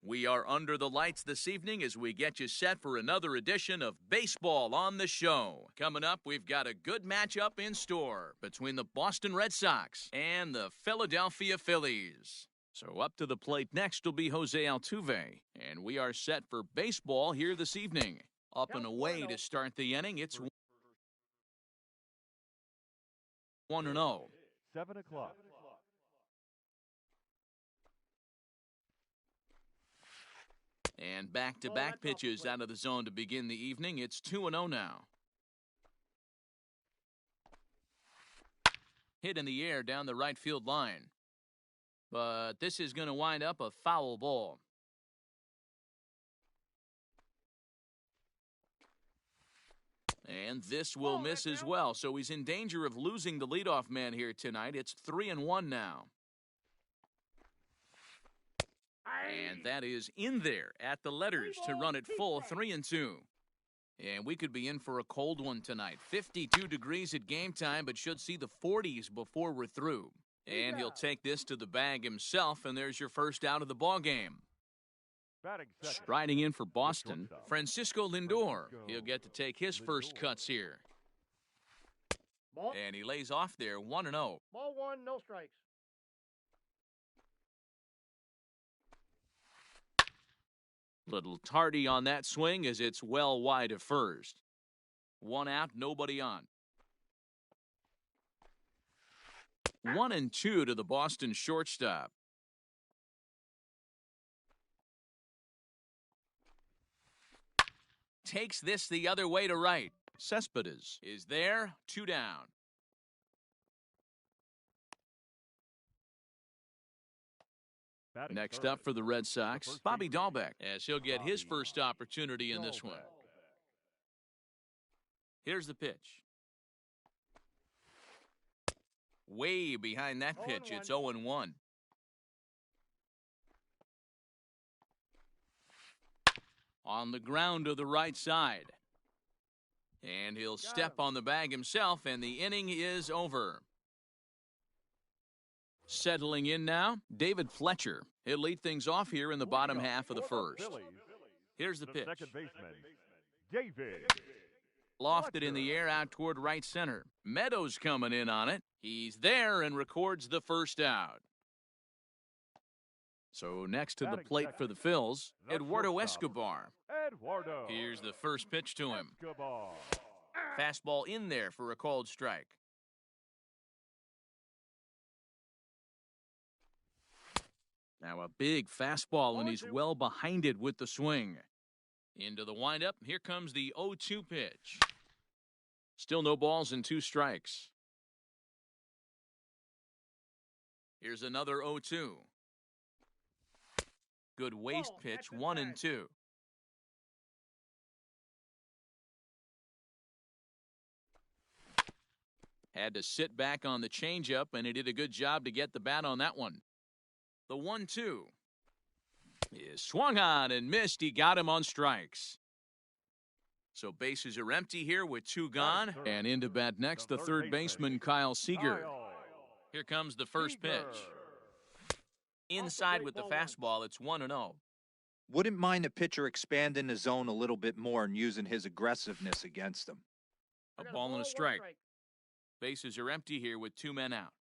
We are under the lights this evening as we get you set for another edition of Baseball on the Show. Coming up, we've got a good matchup in store between the Boston Red Sox and the Philadelphia Phillies. So up to the plate next will be Jose Altuve, and we are set for baseball here this evening. Up and away to start the inning, it's 1-0. 7 o'clock. And back-to-back pitches out of the zone to begin the evening. It's 2-0 now. Hit in the air down the right field line. But this is going to wind up a foul ball. And this will miss as well, so he's in danger of losing the leadoff man here tonight. It's 3-1 now. And that is in there at the letters to run it full 3-2. And we could be in for a cold one tonight. 52 degrees at game time, but should see the 40s before we're through. And he'll take this to the bag himself, and there's your first out of the ball game. Striding in for Boston, Francisco Lindor. He'll get to take his first cuts here. And he lays off there 1-0. Ball one, no strikes. Little tardy on that swing as it's well wide of first. 1 out, nobody on. 1-2 to the Boston shortstop. Takes this the other way to right. Cespedes is there, 2 down. Next up for the Red Sox, Bobby Dahlbeck, as he'll get his first opportunity in this one. Here's the pitch. Way behind that pitch, it's 0-1. On the ground to the right side. And he'll step on the bag himself, and the inning is over. Settling in now, David Fletcher. He'll lead things off here in the bottom half of the first. Here's the pitch. Second baseman, David. Lofted in the air out toward right center. Meadows coming in on it. He's there and records the first out. So next to the plate for the Phils, Eduardo Escobar. Here's the first pitch to him. Fastball in there for a called strike. Now a big fastball, and he's well behind it with the swing. Into the windup, here comes the 0-2 pitch. Still no balls and 2 strikes. Here's another 0-2. Good waist pitch, 1-2. Had to sit back on the changeup, and he did a good job to get the bat on that one. The 1-2 is swung on and missed. He got him on strikes. So bases are empty here with 2 gone. And into bat next, the third baseman, Kyle Seager. Here comes the first pitch. Inside with the fastball, it's 1-0. Wouldn't mind the pitcher expanding the zone a little bit more and using his aggressiveness against them. A ball and a strike. Bases are empty here with 2 men out.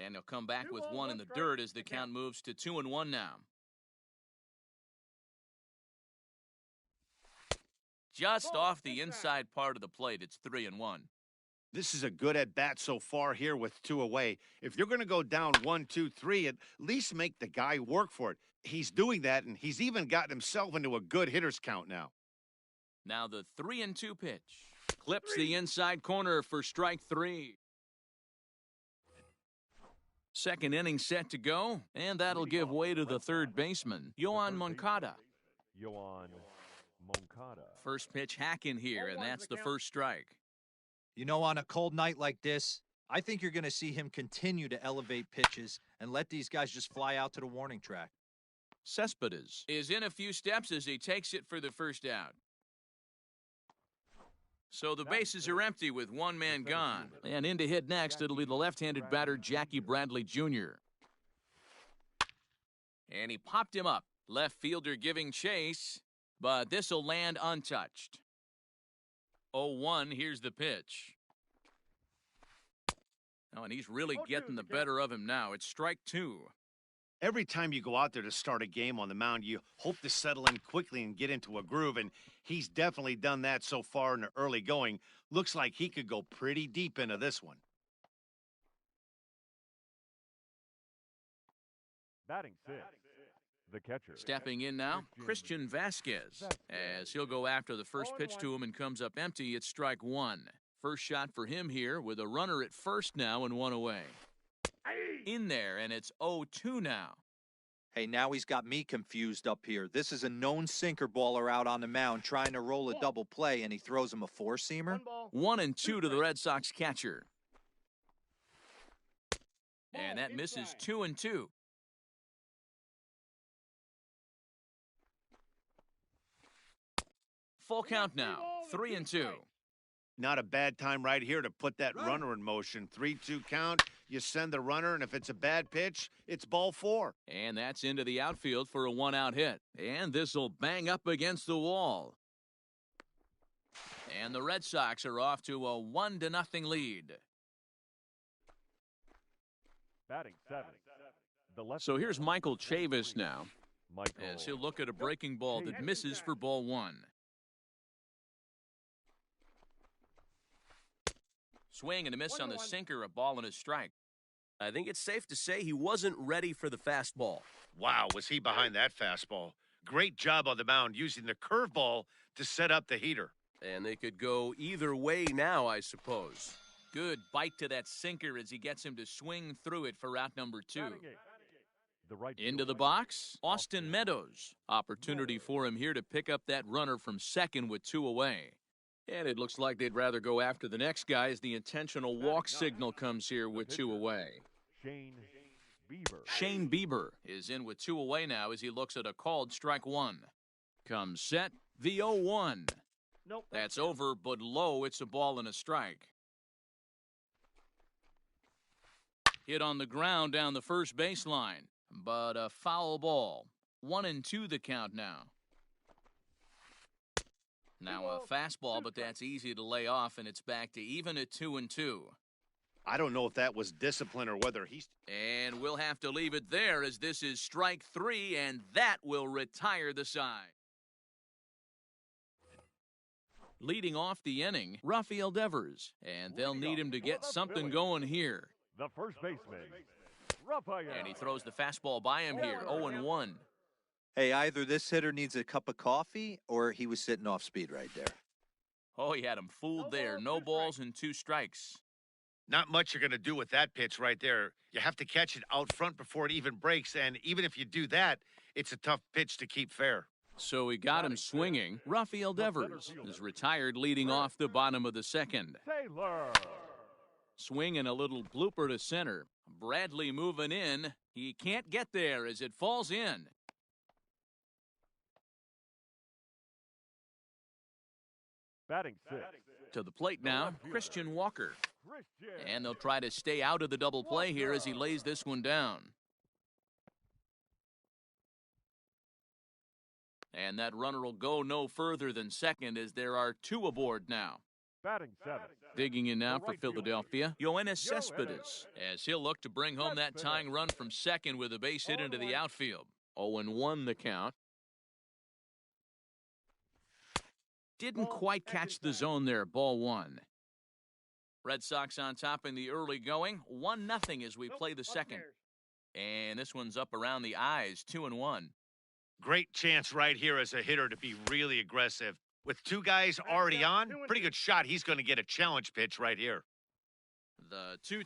And he'll come back with 1 in the dirt as the count moves to 2-1 now. Just off the inside part of the plate, it's 3-1. This is a good at-bat so far here with 2 away. If you're going to go down 1, 2, 3, at least make the guy work for it. He's doing that, and he's even gotten himself into a good hitter's count now. Now the 3-2 pitch. Clips the inside corner for strike 3. Second inning set to go, and that'll give way to the third baseman, Yoan Moncada. First pitch hack in here, and that's the first strike. You know, on a cold night like this, I think you're going to see him continue to elevate pitches and let these guys just fly out to the warning track. Cespedes is in a few steps as he takes it for the first out. So the bases are empty with 1 man gone. And in to hit next, it'll be the left-handed batter, Jackie Bradley Jr. And he popped him up. Left fielder giving chase, but this will land untouched. 0-1, here's the pitch. Oh, and he's really getting the better of him now. It's strike 2. Every time you go out there to start a game on the mound, you hope to settle in quickly and get into a groove, and he's definitely done that so far in the early going. Looks like he could go pretty deep into this one. Batting 6, the catcher. Stepping in now, Christian Vasquez. As he'll go after the first pitch to him and comes up empty, it's strike 1. First shot for him here with a runner at first now and 1 away. In there, and it's 0-2 now. Hey, now he's got me confused up here. This is a known sinker baller out on the mound trying to roll a double play, and he throws him a four-seamer? 1-2 to the Red Sox catcher. And that misses 2-2. Full count now, 3-2. Not a bad time right here to put that runner in motion. 3-2 count, you send the runner, and if it's a bad pitch, it's ball 4. And that's into the outfield for a 1-out hit. And this will bang up against the wall. And the Red Sox are off to a 1-0 lead. Batting 7, the left. So here's Michael Chavis now, Michael. as he'll look at a breaking ball that misses for ball 1. Swing and a miss on the sinker, a ball and a strike. I think it's safe to say he wasn't ready for the fastball. Wow, was he behind that fastball. Great job on the mound using the curveball to set up the heater. And they could go either way now, I suppose. Good bite to that sinker as he gets him to swing through it for out number 2. Batting 8, the right Into the fielder. box, Austin Meadows. Opportunity for him here to pick up that runner from second with 2 away. And it looks like they'd rather go after the next guy as the intentional walk signal comes here with 2 away. Shane Bieber. Shane Bieber is in with 2 away now as he looks at a called strike 1. Comes set, the 0-1. Nope. That's over, but low, it's a ball and a strike. Hit on the ground down the first baseline, but a foul ball. 1-2 the count now. Now a fastball, but that's easy to lay off, and it's back to even at 2-2. I don't know if that was discipline or whether he's... And we'll have to leave it there as this is strike 3, and that will retire the side. Leading off the inning, Rafael Devers, and they'll need him to get something going here. The first baseman, Rafael. And he throws the fastball by him here, 0-1. Hey, either this hitter needs a cup of coffee or he was sitting off speed right there. Oh, he had him fooled there. No balls and 2 strikes. Not much you're going to do with that pitch right there. You have to catch it out front before it even breaks, and even if you do that, it's a tough pitch to keep fair. So he got him swinging. Rafael Devers is retired leading off the bottom of the second. Taylor. Swing and a little blooper to center. Bradley moving in. He can't get there as it falls in. Batting 6, To the plate now, Christian Walker. Christian. And they'll try to stay out of the double play here as he lays this one down. And that runner will go no further than second as there are 2 aboard now. Batting 7, Digging in now for right fielder, Philadelphia, Yoenis Cespedes, as he'll look to bring home that tying run from second with a base hit into the outfield. 0-1 the count. Didn't quite catch the zone there, ball 1. Red Sox on top in the early going, 1-0 as we play the second. And this one's up around the eyes, 2-1. Great chance right here as a hitter to be really aggressive. With 2 guys already on, pretty good shot. He's going to get a challenge pitch right here. The 2-2.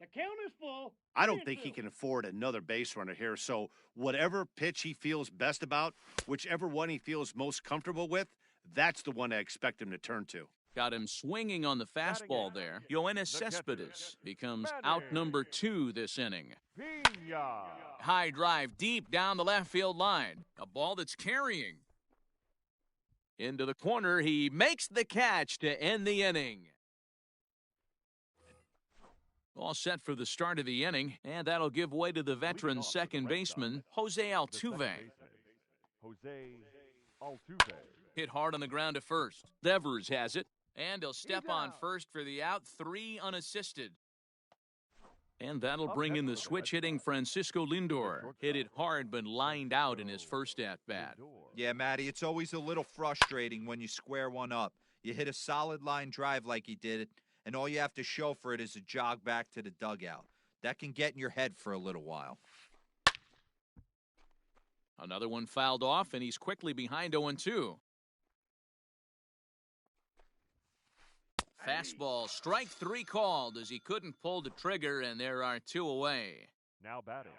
The count is full. I don't think he can afford another base runner here, so whatever pitch he feels best about, whichever one he feels most comfortable with, that's the one I expect him to turn to. Got him swinging on the fastball there. Yoenis Cespedes becomes out number 2 this inning. Pina. High drive deep down the left field line. A ball that's carrying. Into the corner, he makes the catch to end the inning. All set for the start of the inning, and that'll give way to the veteran second baseman, Jose The second Altuve. baseman, Jose Altuve. Hit hard on the ground to first. Devers has it, and he'll step on first for the out, 3 unassisted. And that'll bring in the switch-hitting Francisco Lindor. Hit it hard, but lined out in his first at-bat. Yeah, Matty, it's always a little frustrating when you square one up. You hit a solid line drive like he did, and all you have to show for it is a jog back to the dugout. That can get in your head for a little while. Another one fouled off, and he's quickly behind 0-2. Fastball, strike 3 called as he couldn't pull the trigger, and there are 2 away. Now batting.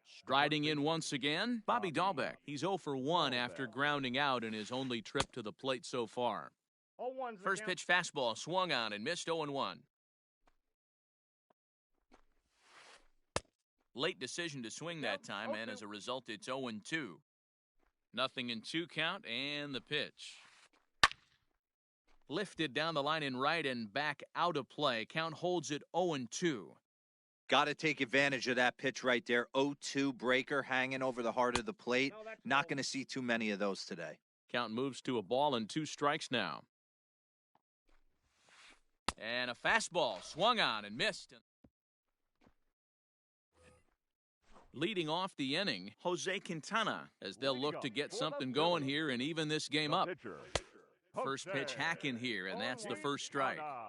Striding in once again, Bobby Dahlbeck. He's 0 for 1 after grounding out in his only trip to the plate so far. 0-1's the First count. pitch fastball swung on and missed 0-1. Late decision to swing that time, and as a result, it's 0-2. 0-2 count, and the pitch. Lifted down the line in right and back out of play. Count holds it 0-2. Got to take advantage of that pitch right there. 0-2 breaker hanging over the heart of the plate. No, that's Not cold. going to see too many of those today. Count moves to a ball and 2 strikes now. And a fastball swung on and missed. Leading off the inning, Jose Quintana, as they'll look to get something going here and even this game The up. pitcher, First pitch Jose hack in here, and that's the first strike. Quintana.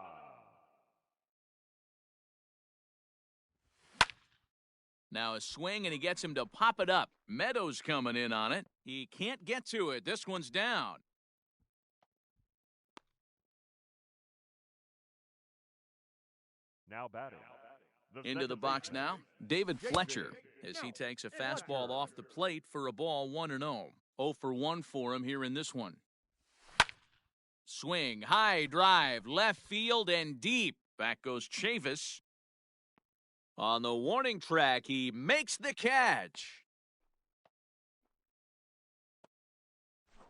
Now a swing, and he gets him to pop it up. Meadows coming in on it. He can't get to it. This one's down. Now batting. Into the second box baseman, now, David Fletcher, as he takes a fastball off the plate for a ball 1-0. 0 for 1 for him here in this one. Swing, high drive, left field and deep. Back goes Chavis. On the warning track, he makes the catch.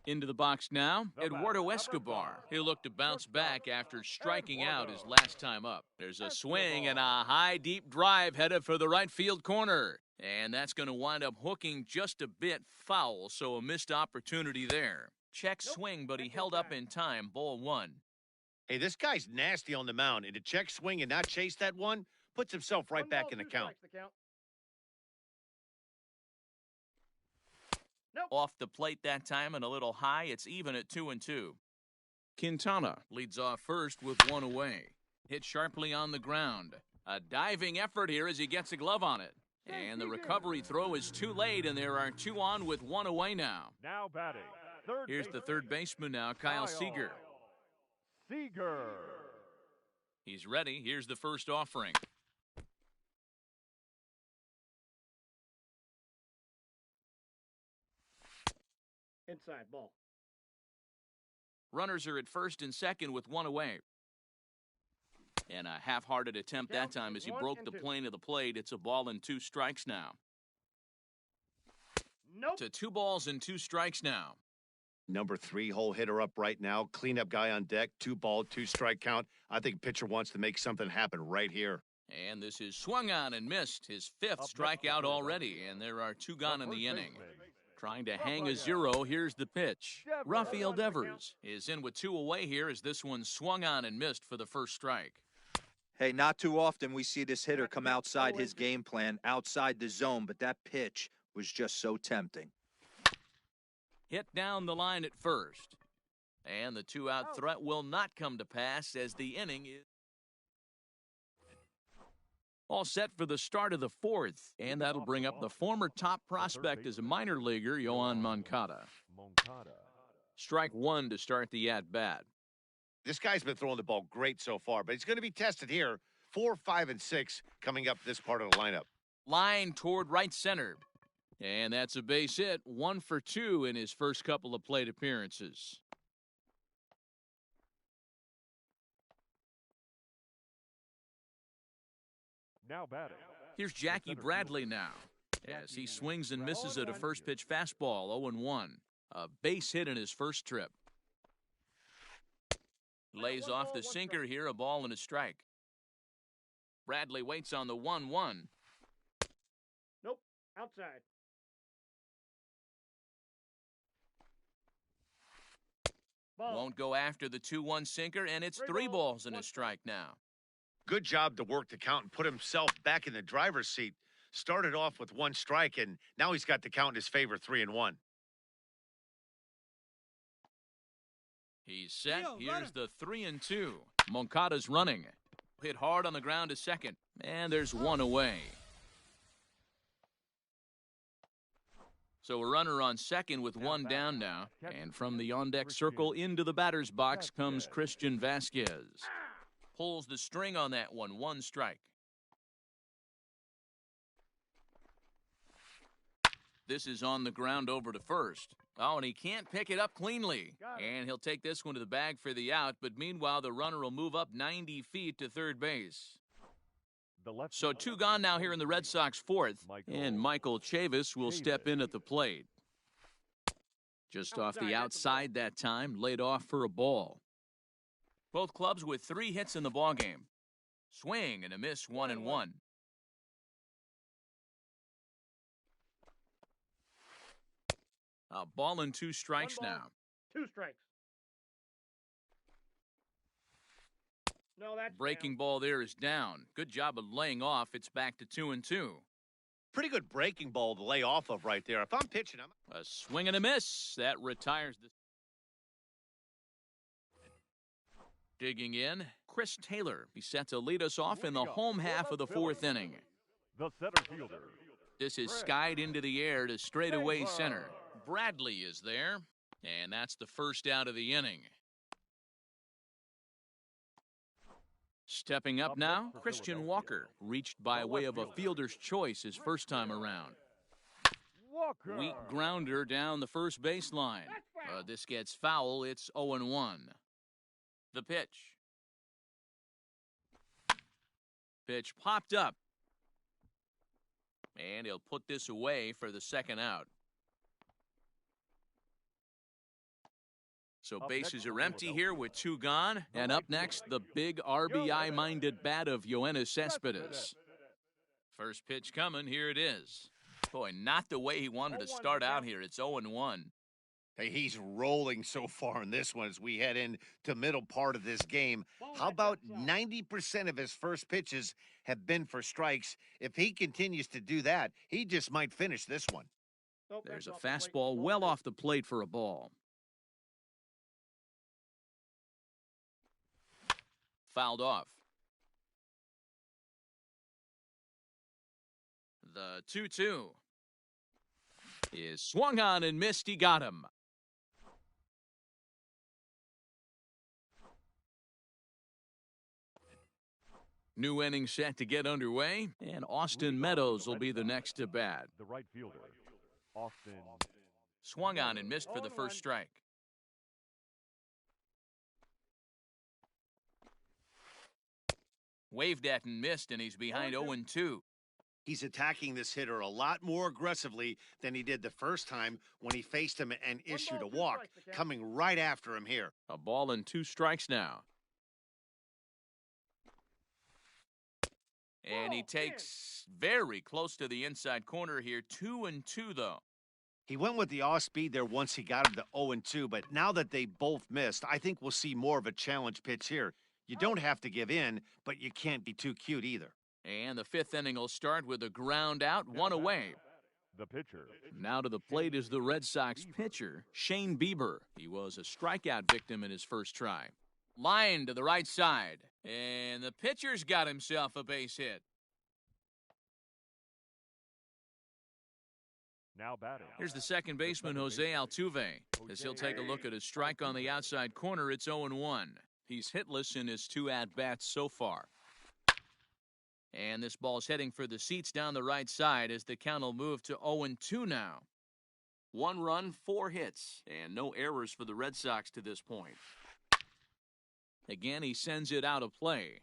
Into the box now, Eduardo Escobar. He'll look to bounce back after striking out his last time up. There's a swing and a high, deep drive headed for the right field corner. And that's going to wind up hooking just a bit foul, so a missed opportunity there. Check swing, but he held up in time, ball 1. Hey, this guy's nasty on the mound, and to check swing and not chase that one puts himself right 1 back ball, in the 2 count. strikes, the count. Off the plate that time and a little high. It's even at 2-2. Quintana leads off first with 1 away. Hit sharply on the ground. A diving effort here as he gets a glove on it. And the recovery throw is too late, and there are 2 on with 1 away now. Now batting. Third Here's the baseman, third baseman now, Kyle Seager. Seager. He's ready. Here's the first offering. Inside ball. Runners are at first and second with 1 away. And a half-hearted attempt that time as he 1 broke and the 2. plane of the plate. It's a ball and 2 strikes now. Nope. To 2 balls and 2 strikes now. Number 3 hole hitter up right now. Cleanup guy on deck. 2 ball, 2 strike count. I think pitcher wants to make something happen right here. And this is swung on and missed. His 5th next, strikeout already, and there are 2 gone in the first inning. baseman, Trying to hang a 0. Here's the pitch. Devers. Rafael Devers is in with 2 away here as this one swung on and missed for the first strike. Hey, not too often we see this hitter come outside his game plan, outside the zone, but that pitch was just so tempting. Hit down the line at first. And the 2-out threat will not come to pass as the inning is all set for the start of the 4th. And that'll bring up the former top prospect as a minor leaguer, Yohan Moncada. Moncada. Strike 1 to start the at-bat. This guy's been throwing the ball great so far, but he's going to be tested here. 4, 5, and 6 coming up this part of the lineup. Line toward right center. And that's a base hit, 1 for 2 in his first couple of plate appearances. Now batting. Here's Jackie Bradley now, as he swings and misses at a first pitch fastball, 0-1. A base hit in his first trip. Lays off the sinker here, a ball and a strike. Bradley waits on the 1-1. Nope. Outside. Ball. Won't go after the 2-1 sinker, and it's 3 3 balls and a one strike now. Good job to work the count and put himself back in the driver's seat. Started off with 1 strike, and now he's got the count in his favor, 3-1. He's set. Here's the 3-2. Moncada's running. Hit hard on the ground to second, and there's 1 away. So a runner on second with 1 down now. And from the on-deck circle into the batter's box comes Christian Vasquez. Pulls the string on that one. 1 strike. This is on the ground over to first. Oh, and he can't pick it up cleanly. And he'll take this one to the bag for the out, but meanwhile the runner will move up 90 feet to third base. So 2 gone now here in the Red Sox 4th, and Michael Chavis will step in at the plate. Just off the outside that time, laid off for a ball. Both clubs with 3 hits in the ballgame. Swing and a miss, 1-1. A ball and 2 strikes 1 ball, now. 2 strikes. No, that's Breaking down. ball there is down. Good job of laying off. It's back to 2-2. Pretty good breaking ball to lay off of right there. If I'm pitching, A swing and a miss. That retires the... Digging in, Chris Taylor. He's set to lead us off in the home half of the 4th inning. The center fielder. This is skied into the air to straightaway center. Bradley is there, and that's the first out of the inning. Stepping up now, Christian Walker, reached by way of a fielder's choice his first time around. Walker. Weak grounder down the first baseline. This gets foul. It's 0-1. The pitch. Pitch popped up. And he'll put this away for the second out. So bases are empty here with 2 gone. And up next, the big RBI-minded bat of Yoenis Cespedes. First pitch coming. Here it is. Boy, not the way he wanted to start out here. It's 0-1. hey, he's rolling so far in this one as we head into middle part of this game. How about 90% of his first pitches have been for strikes? If he continues to do that, he just might finish this one. There's a fastball well off the plate for a ball. Fouled off. The 2-2 is swung on and missed. He got him. New inning set to get underway, and Austin Meadows will be the next to bat. The right fielder, Austin. Swung on and missed for the first strike. Waved at and missed, and he's behind 0-2. He's attacking this hitter a lot more aggressively than he did the first time when he faced him and issued a walk, coming right after him here. A ball and 2 strikes now. And he takes very close to the inside corner here. 2-2, though. He went with the off speed there once he got him to 0-2, but now that they both missed, I think we'll see more of a challenge pitch here. You don't have to give in, but you can't be too cute either. And the 5th inning will start with a ground out, 1 away. The pitcher. Now to the plate is the Red Sox pitcher, Shane Bieber. He was a strikeout victim in his first try. Line to the right side, and the pitcher's got himself a base hit. Now batting. Here's the second baseman, Jose Altuve, as he'll take a look at his strike on the outside corner. It's 0-1. He's hitless in his 2 at-bats so far. And this ball's heading for the seats down the right side as the count will move to 0-2 now. 1 run, 4 hits, and no errors for the Red Sox to this point. Again, he sends it out of play.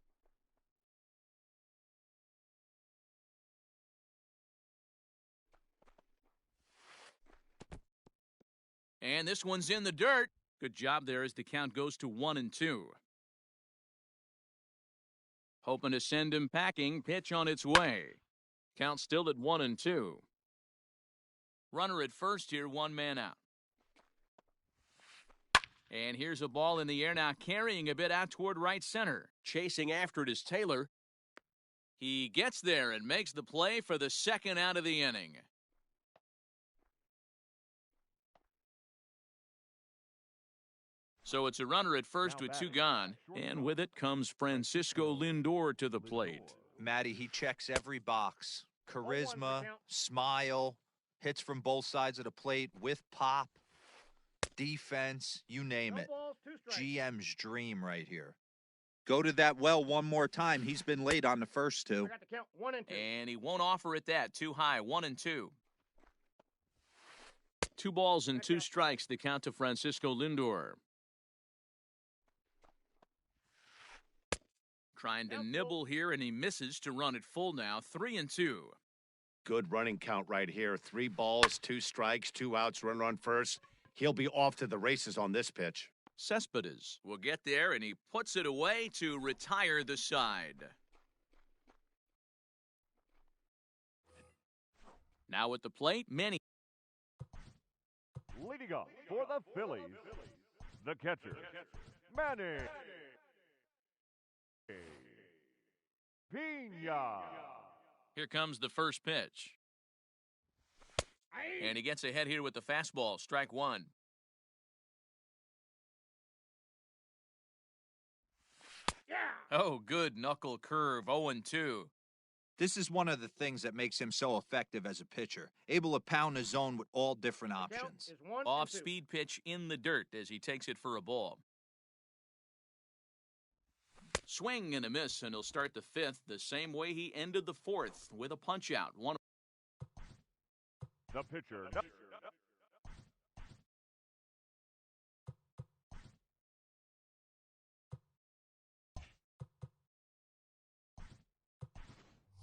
And this one's in the dirt. Good job there as the count goes to 1-2. Hoping to send him packing. Pitch on its way. Count still at 1-2. Runner at first here, one man out. And here's a ball in the air now, carrying a bit out toward right center. Chasing after it is Taylor. He gets there and makes the play for the second out of the inning. So it's a runner at first with two gone, and with it comes Francisco Lindor to the plate. Matty, he checks every box. Charisma, smile, hits from both sides of the plate with pop, defense, you name it. GM's dream right here. Go to that well one more time. He's been late on the first two. I got the count 1-2. And he won't offer it that. Too high, 1-2. 2 balls and 2 strikes, the count to Francisco Lindor. Trying to nibble here, and he misses to run it full now, 3-2. Good running count right here. 3 balls, 2 strikes, 2 outs, runner on first. He'll be off to the races on this pitch. Cespedes will get there, and he puts it away to retire the side. Now at the plate, Manny. Leading up for the Phillies, the catcher, Manny Pena. Here comes the first pitch. And he gets ahead here with the fastball, strike one. Oh, good knuckle curve, 0-2. This is one of the things that makes him so effective as a pitcher. Able to pound the zone with all different options. Off-speed pitch in the dirt as he takes it for a ball. Swing and a miss, and he'll start the 5th the same way he ended the 4th with a punch-out. The pitcher.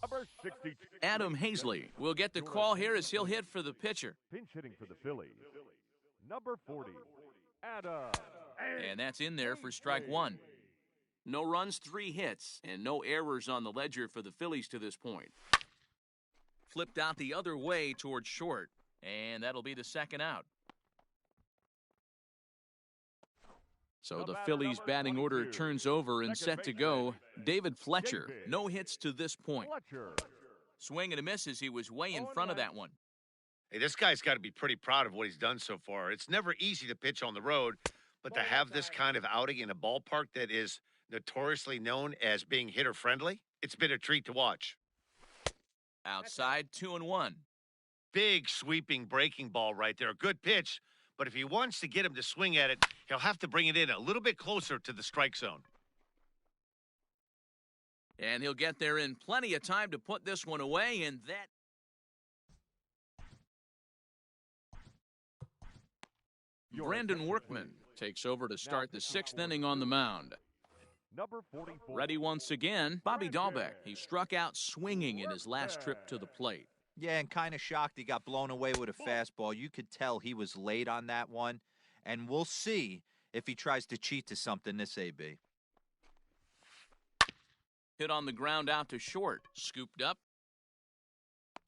Number 62. Adam Hazley will get the call here as he'll hit for the pitcher. Pinch hitting for the Phillies. Number 40, Adam. And that's in there for strike one. No runs, 3 hits, and no errors on the ledger for the Phillies to this point. Flipped out the other way towards short, and that'll be the second out. So the Phillies batting order turns over and set to go. David Fletcher, no hits to this point. Swing and a miss as he was way in front of that one. Hey, this guy's got to be pretty proud of what he's done so far. It's never easy to pitch on the road, but to have this kind of outing in a ballpark that is notoriously known as being hitter-friendly, it's been a treat to watch. Outside, 2-1. Big sweeping breaking ball right there. A good pitch, but if he wants to get him to swing at it, he'll have to bring it in a little bit closer to the strike zone. And he'll get there in plenty of time to put this one away, and that... Brandon Workman takes over to start the 6th inning on the mound. Number 44. Ready once again, Bobby Dahlbeck. He struck out swinging in his last trip to the plate. Yeah, and kind of shocked he got blown away with a fastball. You could tell he was late on that one. And we'll see if he tries to cheat to something this AB. Hit on the ground out to short. Scooped up.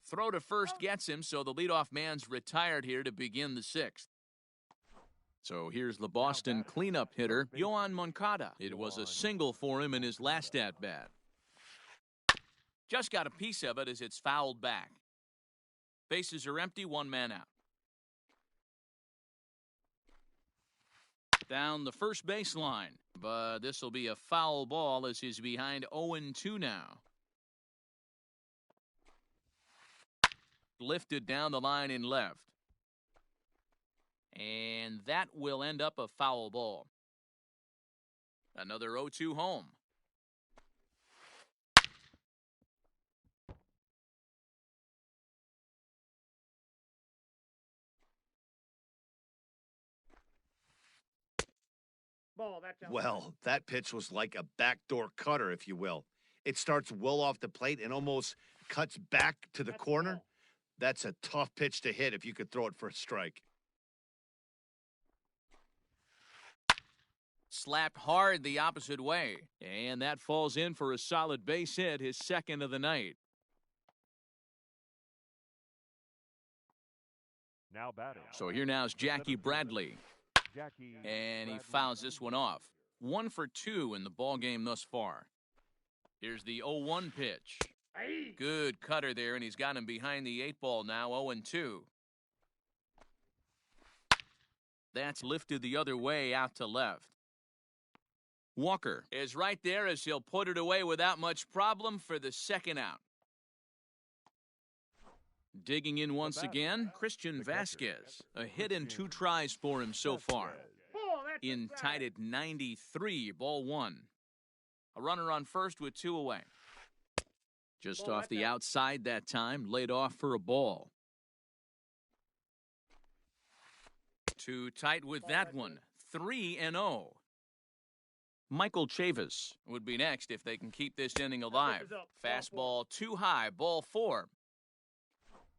Throw to first gets him, so the leadoff man's retired here to begin the 6th. So here's the Boston cleanup hitter, Yoan Moncada. It was a single for him in his last at-bat. Just got a piece of it as it's fouled back. Bases are empty, 1 man out. Down the first baseline, but this will be a foul ball as he's behind 0-2 now. Lifted down the line in left. And that will end up a foul ball. Another 0-2 home. Ball, that's outside. Well, that pitch was like a backdoor cutter, if you will. It starts well off the plate and almost cuts back to the corner. Ball. That's a tough pitch to hit if you could throw it for a strike. Slapped hard the opposite way. And that falls in for a solid base hit, his second of the night. Now batting. So here now is Jackie Bradley. Jackie And he Bradley fouls this Jr. one off. 1 for 2 in the ball game thus far. Here's the 0-1 pitch. Good cutter there, and he's got him behind the 8-ball now, 0-2. That's lifted the other way out to left. Walker is right there as he'll put it away without much problem for the second out. Digging in once again, Christian Vasquez. A hit and 2 tries for him so far. In tied at 93, ball 1. A runner on first with 2 away. Just off the outside that time, laid off for a ball. Too tight with that one. 3-0. Michael Chavis would be next if they can keep this inning alive. Fastball too high, ball 4.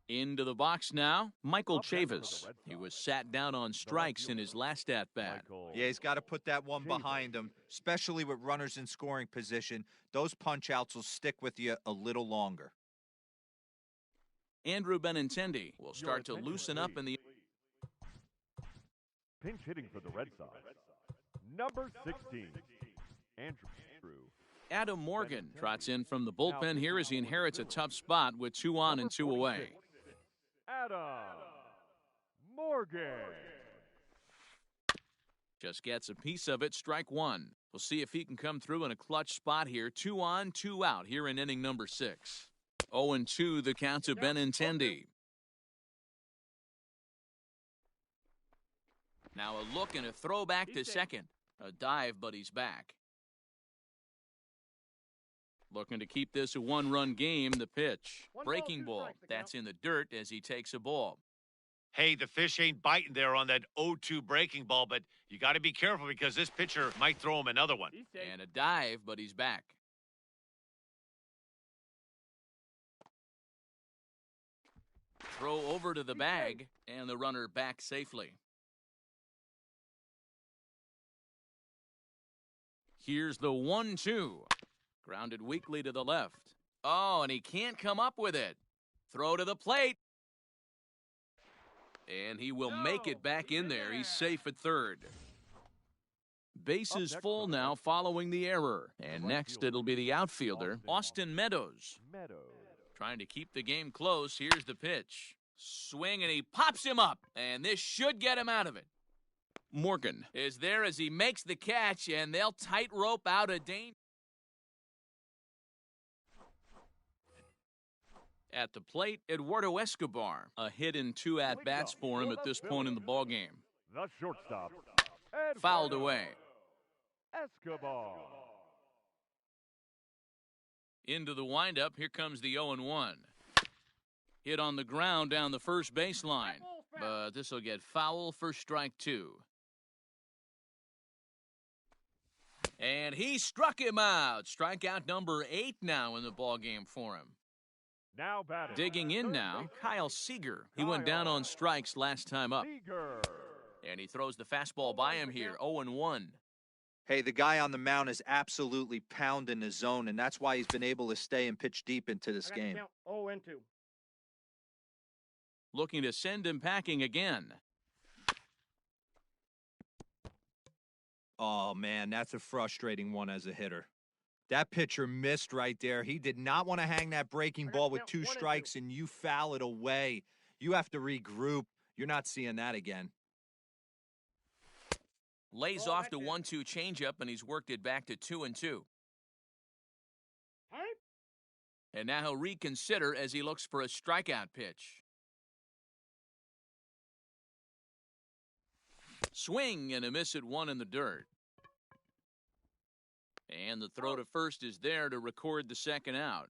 Into the box now, Michael Chavis. He was sat down on strikes in his last at-bat. Yeah, he's got to put that one behind him, especially with runners in scoring position. Those punch-outs will stick with you a little longer. Andrew Benintendi will start to loosen up in the... Pinch hitting for the Red Sox. Number 16, Andrew. Adam Morgan trots in from the bullpen here as he inherits a tough spot with 2 on and 2 away. Adam Morgan. Just gets a piece of it, strike 1. We'll see if he can come through in a clutch spot here. 2 on, 2 out here in inning number 6. 0-2 the count to Benintendi. Now a look and a throw back to second. A dive, but he's back. Looking to keep this a 1-run game, the pitch. Breaking ball. That's in the dirt as he takes a ball. Hey, the fish ain't biting there on that 0-2 breaking ball, but you got to be careful because this pitcher might throw him another one. And a dive, but he's back. Throw over to the bag, and the runner back safely. Here's the 1-2. Grounded weakly to the left. Oh, and he can't come up with it. Throw to the plate. And he will make it back in there. He's safe at third. Bases full now following the error. And next it'll be the outfielder, Austin Meadows. Trying to keep the game close. Here's the pitch. Swing, and he pops him up. And this should get him out of it. Morgan is there as he makes the catch, and they'll tightrope out a danger. At the plate, Eduardo Escobar. A hit in 2 at-bats for him at this point in the ballgame. The shortstop. Fouled away. Escobar. Into the windup, here comes the 0-1. Hit on the ground down the first baseline. But this will get foul for strike 2. And he struck him out. Strikeout number 8 now in the ballgame for him. Now batting. Digging in now, Kyle Seager. He went down on strikes last time up. Seager. And he throws the fastball by him here, 0-1. Hey, the guy on the mound is absolutely pounding his zone, and that's why he's been able to stay and pitch deep into this game. 0-2. Looking to send him packing again. Oh, man, that's a frustrating one as a hitter. That pitcher missed right there. He did not want to hang that breaking ball with 2 strikes, and you foul it away. You have to regroup. You're not seeing that again. Lays off the 1-2 changeup, and he's worked it back to 2-2. And now he'll reconsider as he looks for a strikeout pitch. Swing and a miss at 1 in the dirt. And the throw to first is there to record the second out.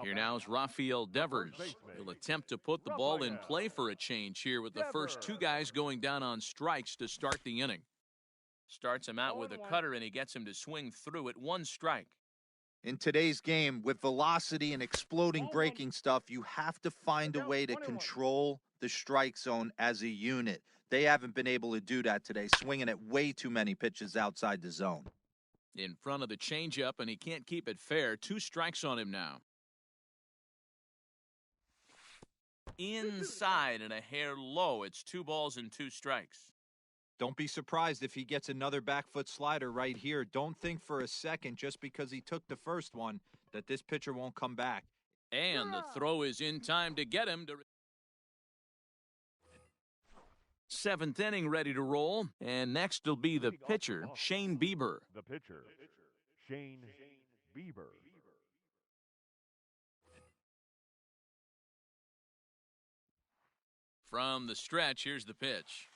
Here now is Rafael Devers. He'll attempt to put the ball in play for a change here with the first 2 guys going down on strikes to start the inning. Starts him out with a cutter, and he gets him to swing through it. 1 strike. In today's game, with velocity and exploding breaking stuff, you have to find a way to control the strike zone as a unit. They haven't been able to do that today, swinging at way too many pitches outside the zone. In front of the changeup, and he can't keep it fair. 2 strikes on him now. Inside and a hair low. It's 2 balls and 2 strikes. Don't be surprised if he gets another back foot slider right here. Don't think for a second, just because he took the first one, that this pitcher won't come back. And the throw is in time to get him to... 7th inning ready to roll. And next will be the pitcher, Shane Bieber. The pitcher, Shane Bieber. From the stretch, here's the pitch.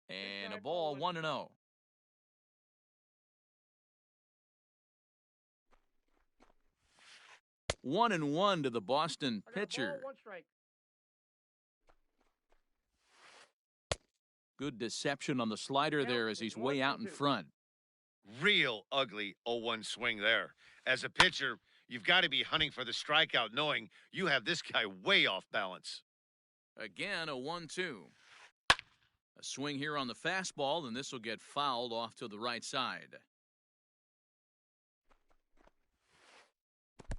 And a ball, 1-0. One and one to the Boston pitcher. One strike. Good deception on the slider there as he's way out in front. Real ugly 0-1 swing there. As a pitcher, you've got to be hunting for the strikeout, knowing you have this guy way off balance. Again, a 1-2. A swing here on the fastball, and this will get fouled off to the right side.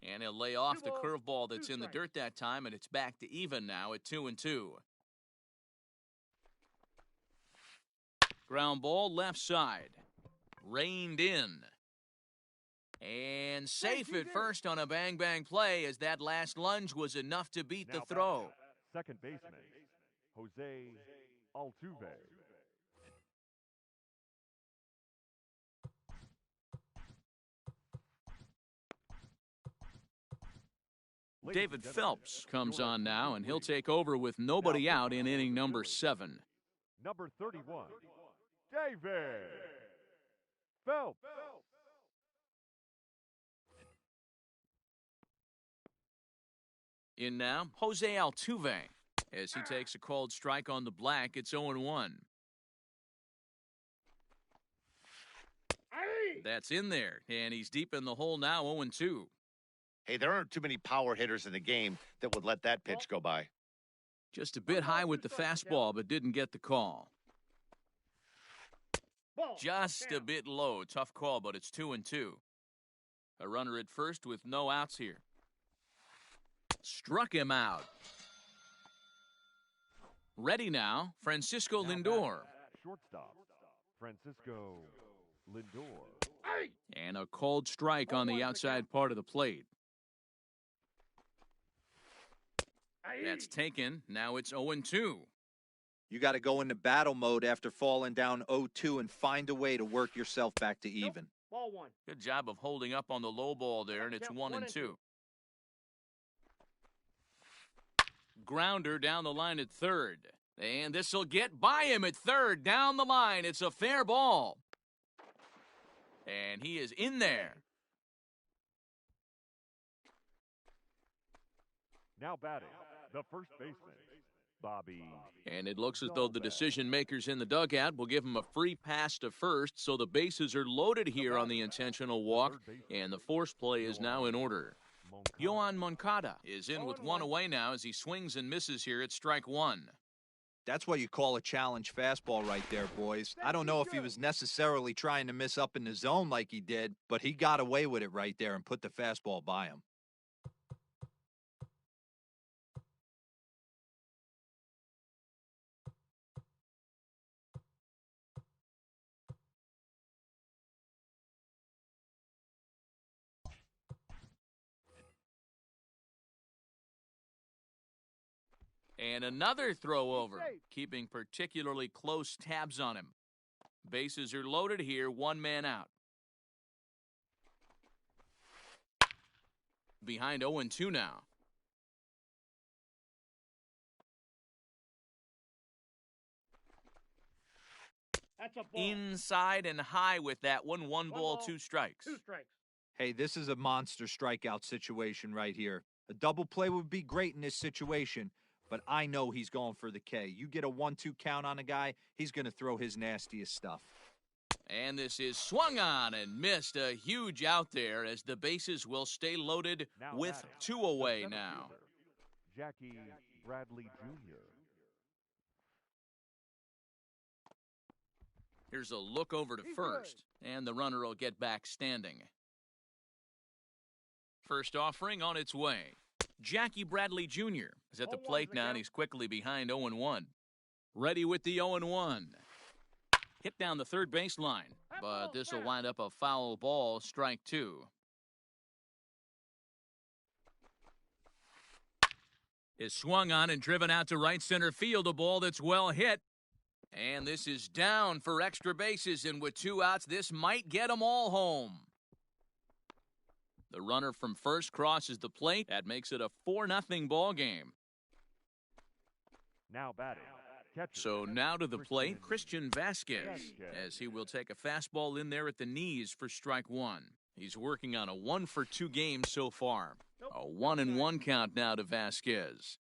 And he'll lay off the curveball that's in the dirt that time, and it's back to even now at 2-2. Ground ball left side. Reined in. And safe at first on a bang-bang play, as that last lunge was enough to beat the throw. Second baseman, Jose Altuve. David Phelps comes on now, and he'll take over with nobody out in inning number 7. Number 31, David Phelps. In now, Jose Altuve, as he takes a called strike on the black. It's 0-1. That's in there, and he's deep in the hole now, 0-2. Hey, there aren't too many power hitters in the game that would let that pitch go by. Just a bit high with the fastball, but didn't get the call. Just a bit low. Tough call, but it's 2-2. A runner at first with no outs here. Struck him out. Ready now, Francisco Lindor. Shortstop, Francisco Lindor. And a called strike on the outside part of the plate. That's taken. Now it's 0-2. You got to go into battle mode after falling down 0-2 and find a way to work yourself back to even. Ball 1. Good job of holding up on the low ball there, and it's 1-2. Grounder down the line at third. And this will get by him at third. Down the line. It's a fair ball. And he is in there. Now batting, the first baseman, Bobby. And it looks as though the decision makers in the dugout will give him a free pass to first, so the bases are loaded here on the intentional walk, and the force play is now in order. Yohan Moncada is in with one away now as he swings and misses here at strike 1. That's what you call a challenge fastball right there, boys. I don't know if he was necessarily trying to miss up in the zone like he did, but he got away with it right there and put the fastball by him. And another throw over, keeping particularly close tabs on him. Bases are loaded here, one man out. Behind 0-2 now. That's a ball. Inside and high with that one. One ball, 2 strikes. 2 strikes. Hey, this is a monster strikeout situation right here. A double play would be great in this situation, but I know he's going for the K. You get a 1-2 count on a guy, he's going to throw his nastiest stuff. And this is swung on and missed. A huge out there as the bases will stay loaded with 2 away now. Jackie Bradley Jr. Here's a look over to first, and the runner will get back standing. First offering on its way. Jackie Bradley Jr. is at the plate now, and he's quickly behind 0-1. Ready with the 0-1. Hit down the third baseline, but this will wind up a foul ball, strike two. Is swung on and driven out to right center field, a ball that's well hit. And this is down for extra bases, and with 2 outs, this might get them all home. The runner from first crosses the plate. That makes it a 4-0 ball game. Now batting. Catcher. So now to the plate, Christian Vasquez, as he will take a fastball in there at the knees for strike one. He's working on a 1-for-2 game so far. A 1-1 count now to Vasquez.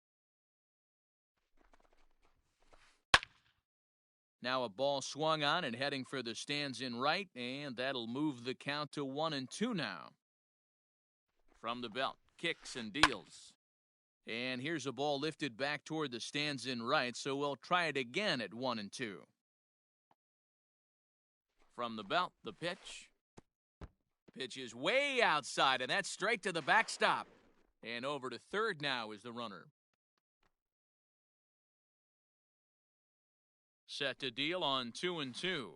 Now a ball swung on and heading for the stands in right, and that'll move the count to 1-2 now. From the belt, kicks and deals. And here's a ball lifted back toward the stands in right, so we'll try it again at 1-2. From the belt, the pitch. Pitch is way outside, and that's straight to the backstop. And over to third now is the runner. Set to deal on 2-2.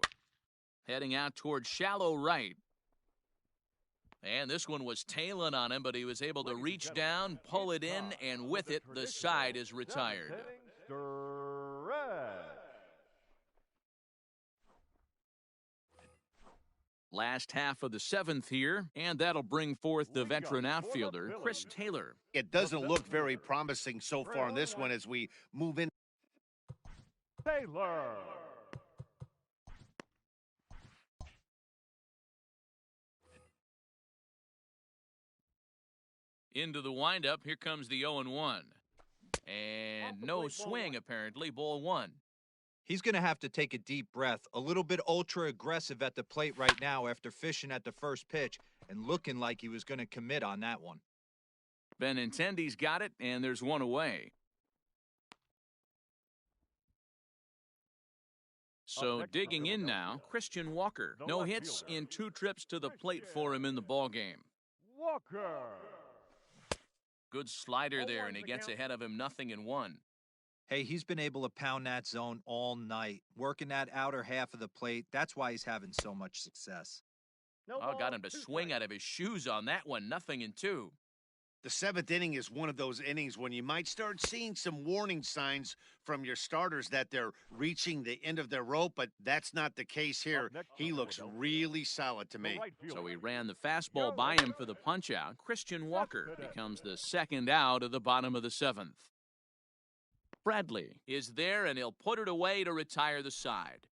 Heading out toward shallow right. And this one was tailing on him, but he was able to reach down, pull it in, and with it, the side is retired. Last half of the seventh here, and that'll bring forth the veteran outfielder, Chris Taylor. It doesn't look very promising so far in this one as we move in. Taylor. Into the windup, here comes the 0-1. And no swing, apparently, ball one. He's going to have to take a deep breath, a little bit ultra-aggressive at the plate right now after fishing at the first pitch and looking like he was going to commit on that one. Benintendi's got it, and there's one away. So digging in now, Christian Walker. No hits in 2 trips to the plate for him in the ballgame. Walker. Good slider there, and he gets ahead of him 0-1. Hey, he's been able to pound that zone all night, working that outer half of the plate. That's why he's having so much success. Oh, got him to swing out of his shoes on that one, 0-2. The 7th inning is one of those innings when you might start seeing some warning signs from your starters that they're reaching the end of their rope, but that's not the case here. He looks really solid to me. So he ran the fastball by him for the punch-out. Christian Walker becomes the second out of the bottom of the 7th. Bradley is there, and he'll put it away to retire the side.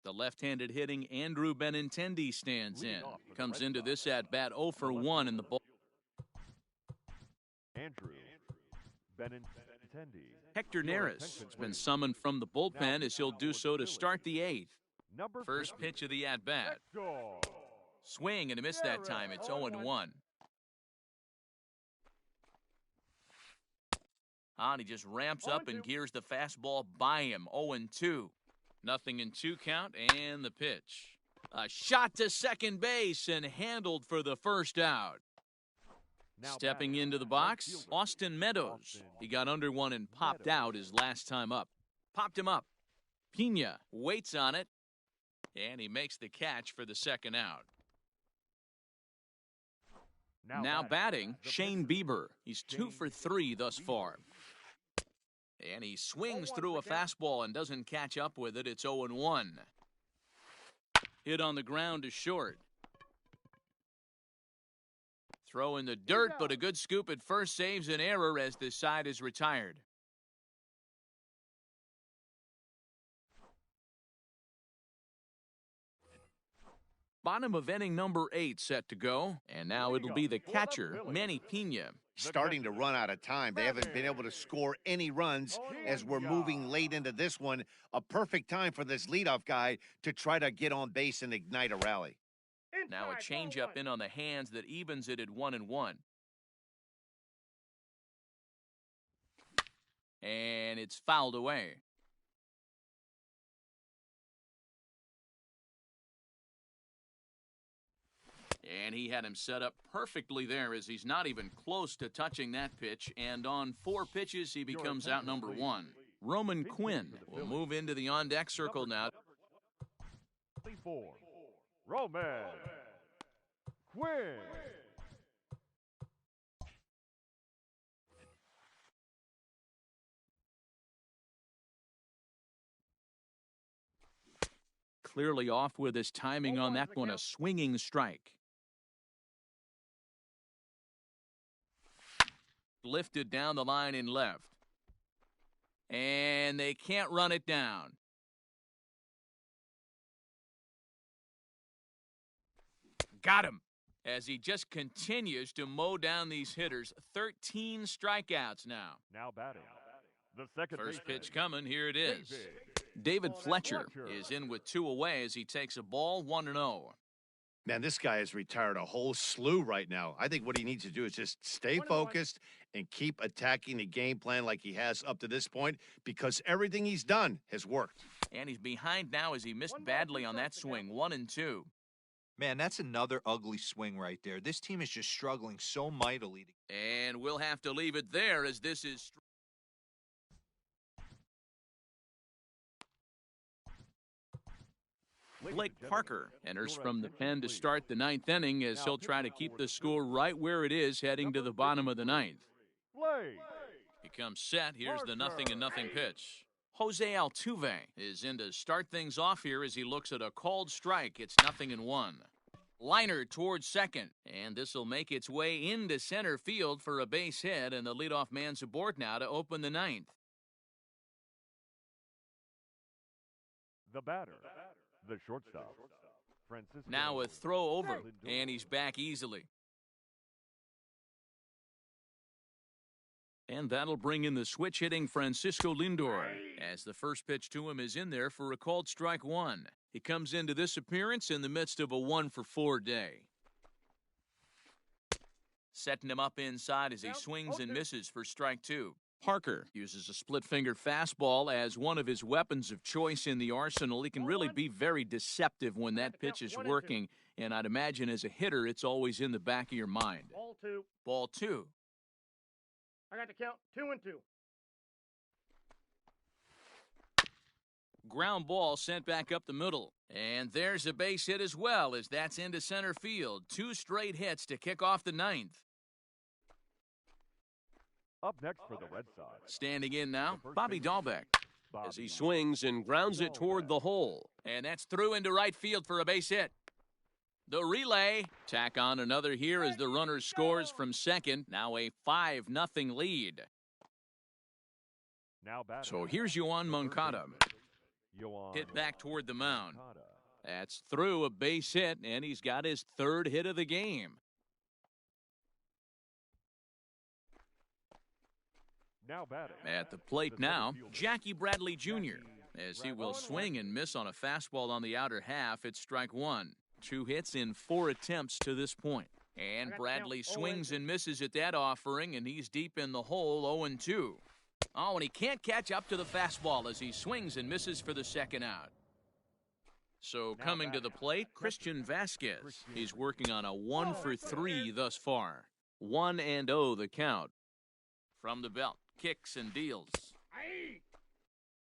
The left-handed hitting Andrew Benintendi stands in. Comes into this at-bat 0-for-1 in the ball. Andrew Benintendi. Hector Neris has been summoned from the bullpen as he'll do so to start the 8th. First pitch of the at-bat. Swing and a miss that time. It's 0-1. And he just ramps up and gears the fastball by him. 0-2. 0-2 count, and the pitch. A shot to second base and handled for the first out. Stepping into the box, Austin Meadows. He got under one and popped out his last time up. Popped him up. Pena waits on it, and he makes the catch for the second out. Now batting, Shane Bieber. He's 2 for 3 thus far. And he swings through a fastball and doesn't catch up with it. It's 0-1. Hit on the ground to short. Throw in the dirt, but a good scoop at first saves an error as the side is retired. Bottom of inning number 8 set to go. And now it'll be the catcher, Manny Pena. Starting to run out of time. They haven't been able to score any runs as we're moving late into this one. A perfect time for this leadoff guy to try to get on base and ignite a rally. Now a changeup in on the hands that evens it at 1-1. and it's fouled away. And he had him set up perfectly there as he's not even close to touching that pitch. And on 4 pitches, he becomes out number 1. Roman Quinn will move into the on-deck circle now. 4. Roman Quinn. Clearly off with his timing on that one, a swinging strike. Lifted down the line in left. And they can't run it down. Got him. As he just continues to mow down these hitters. 13 strikeouts now. Now batting. The second First baseman, pitch coming. Here it is. David Fletcher is in with 2 away as he takes a ball 1-0. Man, this guy has retired a whole slew right now. I think what he needs to do is just stay focused and keep attacking the game plan like he has up to this point, because everything he's done has worked. And he's behind now as he missed badly on that swing. 1-2. Man, that's another ugly swing right there. This team is just struggling so mightily. And we'll have to leave it there as this is... Blake Parker enters from the pen to start the 9th inning as he'll try to keep the score right where it is heading to the bottom of the 9th. He comes set. Here's the 0-0 pitch. Jose Altuve is in to start things off here as he looks at a called strike. It's 0-1. Liner towards second, and this will make its way into center field for a base hit, and the leadoff man's aboard now to open the 9th. The batter, the shortstop, Francisco. Now a throw over, and he's back easily. And that'll bring in the switch-hitting Francisco Lindor, as the first pitch to him is in there for a called strike 1. He comes into this appearance in the midst of a 1-for-4 day. Setting him up inside as he swings and misses for strike 2. Parker uses a split-finger fastball as one of his weapons of choice in the arsenal. He can really be very deceptive when that pitch is working, and I'd imagine as a hitter, it's always in the back of your mind. Ball 2. Ball 2. I got to count 2-2. Ground ball sent back up the middle. And there's a base hit as well as that's into center field. 2 straight hits to kick off the 9th. Up next for the Red Sox. Standing in now, Bobby Dahlbeck. As he swings and grounds it toward the hole. And that's through into right field for a base hit. The relay. Tack on another here as the runner scores from second. Now a 5-0 lead. Now So here's Yoan Moncada. Hit back toward the mound. That's through a base hit, and he's got his 3rd hit of the game. Now batting. At the plate now, Jackie Bradley Jr. as he will swing and miss on a fastball on the outer half. It's strike 1. 2 hits in 4 attempts to this point. And Bradley swings and misses at that offering, and he's deep in the hole, 0-2. Oh, and he can't catch up to the fastball as he swings and misses for the 2nd out. So coming to the plate, Christian Vasquez. He's working on a 1-for-3 thus far. 1-0 the count. From the belt, kicks and deals.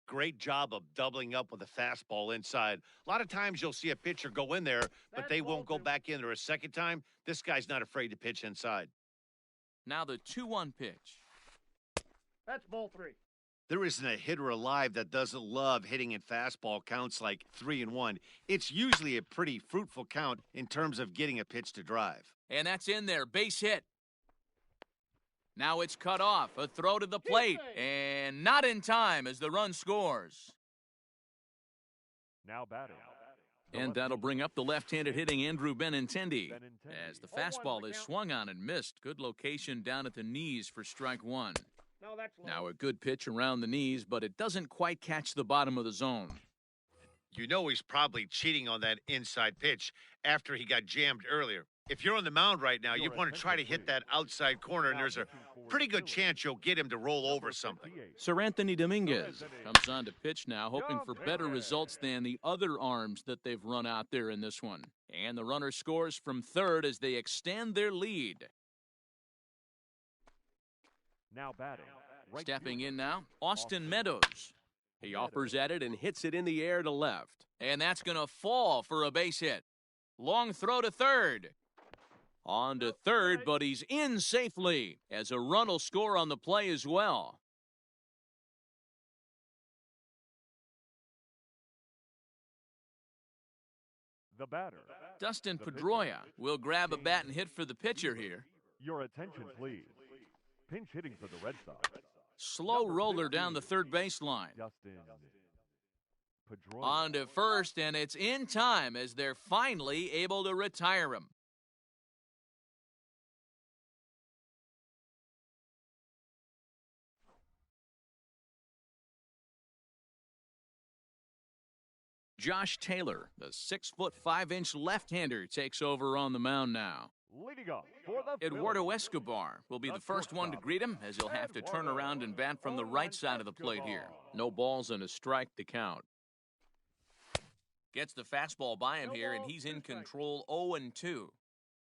Great job of doubling up with a fastball inside. A lot of times you'll see a pitcher go in there, but they won't go back in there a second time. This guy's not afraid to pitch inside. Now the 2-1 pitch. That's ball 3. There isn't a hitter alive that doesn't love hitting in fastball counts like 3-1. It's usually a pretty fruitful count in terms of getting a pitch to drive. And that's in there, base hit. Now it's cut off, a throw to the plate, and not in time as the run scores. Now batting. And that'll bring up the left-handed hitting Andrew Benintendi as the fastball is swung on and missed. Good location down at the knees for strike 1. Now a good pitch around the knees, but it doesn't quite catch the bottom of the zone. You know he's probably cheating on that inside pitch after he got jammed earlier. If you're on the mound right now, you want to try to hit that outside corner, and there's a pretty good chance you'll get him to roll over something. Sir Anthony Dominguez comes on to pitch now, hoping for better results than the other arms that they've run out there in this one. And the runner scores from third as they extend their lead. Now batting. Right Stepping fielder, in now, Austin Meadows. He offers at it and hits it in the air to left. And that's going to fall for a base hit. Long throw to third. On to third, but he's in safely as a run will score on the play as well. the batter. Dustin Pedroia will grab a bat and hit for the pitcher here. Your attention, please. Pinch hitting for the Red Sox. Slow roller down the third baseline. Dustin Pedroia. On to first, and it's in time as they're finally able to retire him. Josh Taylor, the 6'5" left-hander, takes over on the mound now. Leading up for the Eduardo Phillies, Escobar will be the first one to greet him, as he'll have to turn around and bat from the right side of the plate here. No balls and a strike to count. Gets the fastball by him here, and he's in control 0-2.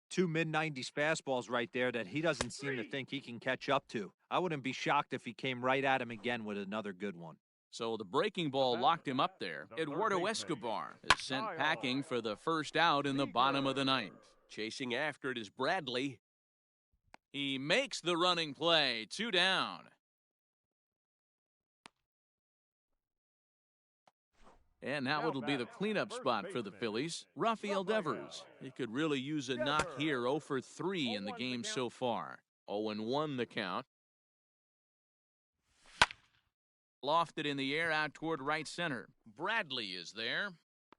Two mid-90s fastballs right there that he doesn't seem to think he can catch up to. I wouldn't be shocked if he came right at him again with another good one. So the breaking ball locked him up there. Eduardo Escobar is sent packing for the first out in the bottom of the ninth. Chasing after it is Bradley. He makes the running play, 2 down. And now it'll be the cleanup spot for the Phillies. Rafael Devers. He could really use a knock here, 0 for 3 in the game so far. 0-1 the count. Lofted in the air out toward right center. Bradley is there,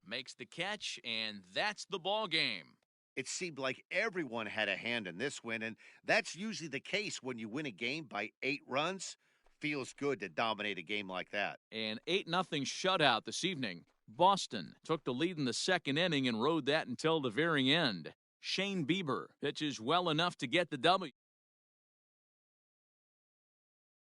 makes the catch, and that's the ball game. It seemed like everyone had a hand in this win, and that's usually the case when you win a game by 8 runs. Feels good to dominate a game like that. An 8-0 shutout this evening. Boston took the lead in the second inning and rode that until the very end. Shane Bieber pitches well enough to get the W.